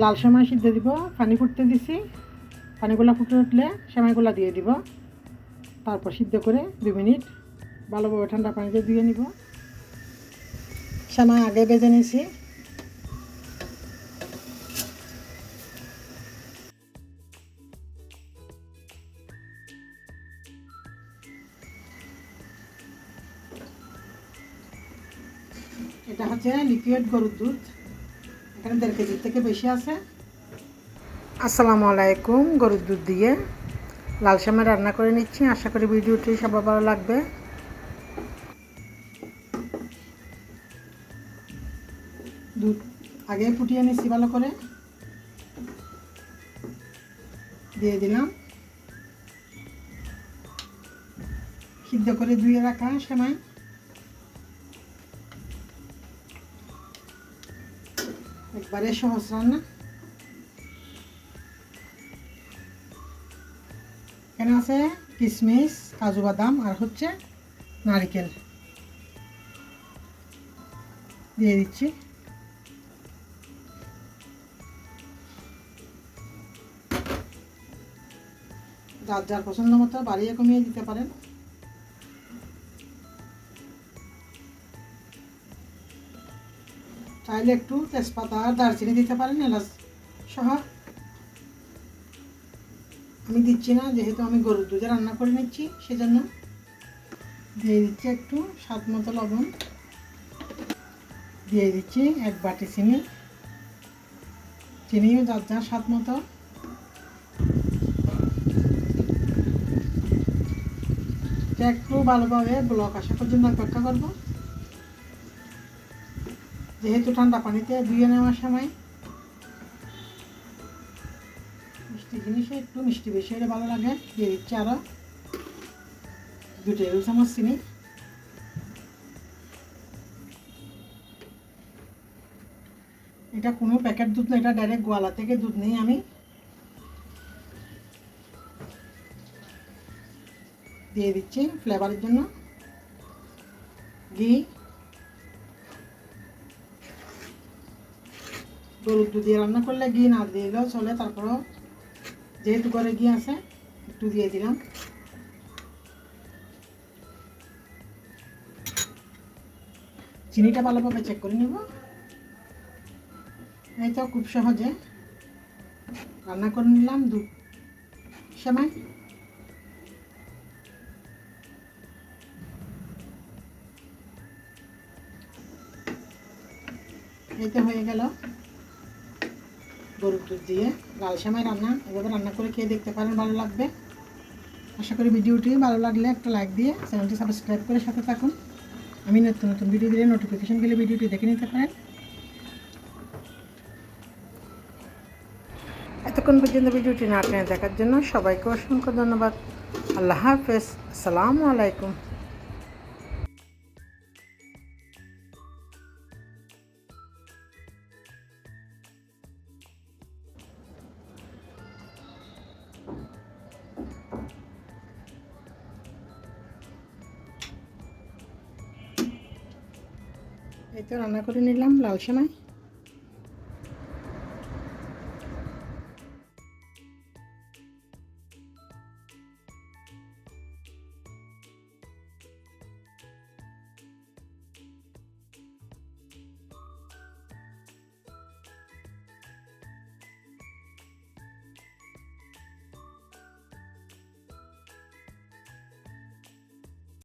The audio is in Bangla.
লাল সেমাই সিদ্ধ দিব, পানি ফুটতে দিছি। পানিগুলো ফুটে উঠলে সেমাইগুলো দিয়ে দিব, তারপর সিদ্ধ করে 2 মিনিট ভালোভাবে ঠান্ডা পানিতে ধুয়ে নিব। সেমাই আগে ভেজে নিয়েছি। এটা হচ্ছে লিকুইড গরুর দুধ, এখানে 1.5 কেজির থেকে বেশি আছে। আসসালামু আলাইকুম। গরুর দুধ দিয়ে লাল সেমাই রান্না করে নিচ্ছি। আশা করি ভিডিওটি সবার ভালো লাগবে। দুধ আগে ফুটিয়ে নিচ্ছি ভালো করে, দিয়ে দিলাম সিদ্ধ করে ধুয়ে রাখা সেমাই। একবারে সহজ রান্না। এখানে আছে কিশমিশ, কাজু বাদাম আর হচ্ছে নারকেল দিয়ে দিচ্ছি। যার যার পছন্দ মতো বাড়িয়ে কমিয়ে দিতে পারেন। চাইলে একটু তেজপাতা আর দারচিনি দিতে পারেন, এলাচ সহ। আমি দিচ্ছি না, যেহেতু আমি গরুর দুধে রান্না করে নিচ্ছি, সেজন্য দিয়ে দিচ্ছি একটু স্বাদ মতো লবণ, দিয়ে দিচ্ছি 1 বাটি চিনি। চিনিও যার যার স্বাদ মতো। একটু ভালোভাবে ব্লক আসা পর্যন্ত অপেক্ষা করব। যেহেতু ঠান্ডা পানিতে ধুয়ে নেওয়ার সময় মিষ্টি জিনিসে একটু মিষ্টি বেশি হলে ভালো লাগে। দিয়ে দিচ্ছি আরও 2 টেবিল চামচ চিনি। এটা কোনো প্যাকেট দুধ না, এটা ডাইরেক্ট গোয়ালা থেকে দুধ নিই আমি। দিয়ে দিচ্ছি ফ্লেভারের জন্য ঘি। গরুর দুধ দিয়ে রান্না করলে ঘি না দিলেও চলে, তারপরেও যেহেতু করে ঘি আছে একটু দিয়ে দিলাম। চিনিটা ভালোভাবে চেক করে নেব। এই তো খুব সহজে রান্না করে নিলাম দুধ সেমাই। এই তো হয়ে গেল গরুর দুধ দিয়ে লাল সেমাই রান্না। এভাবে রান্না করে খেয়ে দেখতে পারেন, ভালো লাগবে। আশা করি ভিডিওটি ভালো লাগলে একটা লাইক দিয়ে চ্যানেলটি সাবস্ক্রাইব করে সাথে থাকুন। আমি নতুন নতুন ভিডিও দিলে নোটিফিকেশন গেলে ভিডিওটি দেখে নিতে পারেন। এতক্ষণ পর্যন্ত ভিডিওটি না টেনে দেখার জন্য সবাইকে অসংখ্য ধন্যবাদ। আল্লাহ হাফেজ। আসসালামু আলাইকুম। এই তো রান্না করে নিলাম লাল সেমাই।